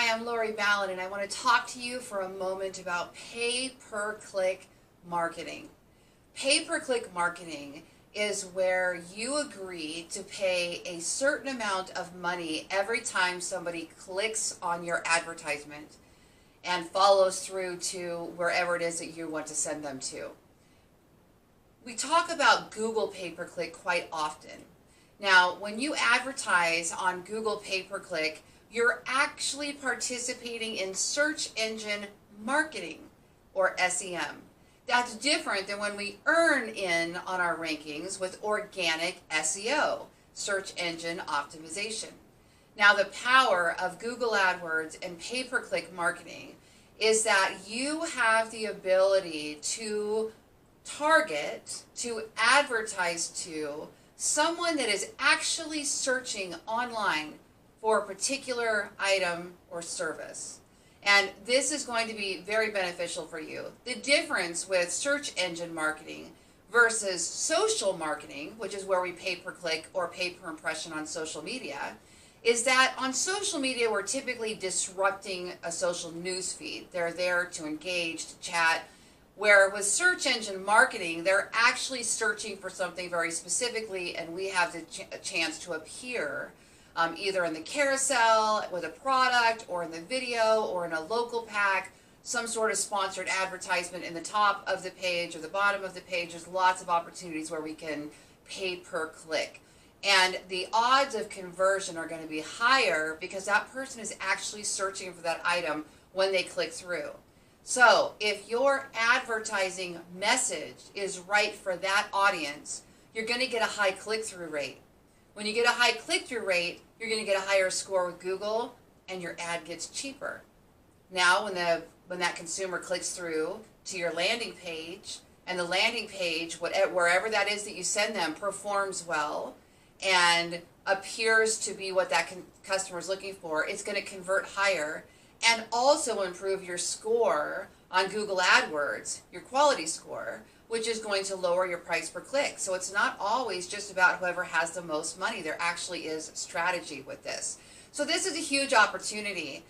Hi, I'm Lori Ballen, and I want to talk to you for a moment about pay-per-click marketing. Pay-per-click marketing is where you agree to pay a certain amount of money every time somebody clicks on your advertisement and follows through to wherever it is that you want to send them to. We talk about Google pay-per-click quite often. Now, when you advertise on Google pay-per-click, you're actually participating in search engine marketing, or SEM. That's different than when we earn in on our rankings with organic SEO, search engine optimization. Now, the power of Google AdWords and pay-per-click marketing is that you have the ability to target, to advertise to someone that is actually searching online for a particular item or service. And this is going to be very beneficial for you. The difference with search engine marketing versus social marketing, which is where we pay per click or pay per impression on social media, is that on social media we're typically disrupting a social news feed. They're there to engage, to chat, where with search engine marketing, they're actually searching for something very specifically, and we have the chance to appear either in the carousel with a product, or in the video, or in a local pack, some sort of sponsored advertisement in the top of the page or the bottom of the page. There's lots of opportunities where we can pay per click. And the odds of conversion are going to be higher because that person is actually searching for that item when they click through. So if your advertising message is right for that audience, you're going to get a high click-through rate. When you get a high click-through rate, you're going to get a higher score with Google, and your ad gets cheaper. Now, when that consumer clicks through to your landing page, and the landing page, wherever that is that you send them, performs well and appears to be what that customer is looking for, it's going to convert higher and also improve your score on Google AdWords, your quality score, which is going to lower your price per click. So it's not always just about whoever has the most money. There actually is strategy with this. So this is a huge opportunity.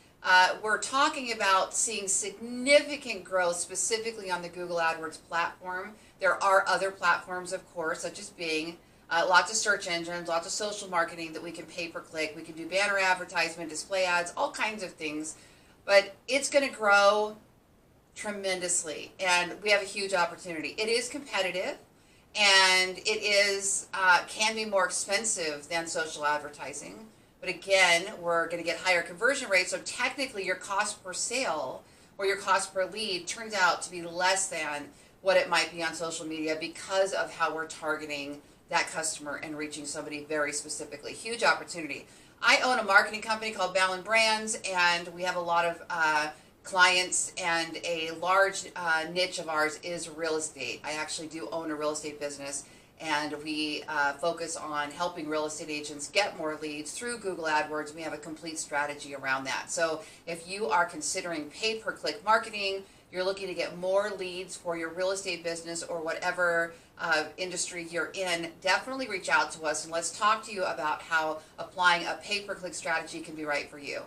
We're talking about seeing significant growth specifically on the Google AdWords platform. There are other platforms, of course, such as Bing, lots of search engines, lots of social marketing that we can pay per click. We can do banner advertisement, display ads, all kinds of things. But it's going to grow tremendously, and we have a huge opportunity. It is competitive, and it is can be more expensive than social advertising. But again, we're going to get higher conversion rates, so technically your cost per sale or your cost per lead turns out to be less than what it might be on social media because of how we're targeting that customer and reaching somebody very specifically. Huge opportunity. I own a marketing company called Ballen Brands, and we have a lot of clients, and a large niche of ours is real estate. I actually do own a real estate business, and we focus on helping real estate agents get more leads through Google AdWords. We have a complete strategy around that. So if you are considering pay-per-click marketing, you're looking to get more leads for your real estate business or whatever industry you're in, definitely reach out to us and let's talk to you about how applying a pay-per-click strategy can be right for you.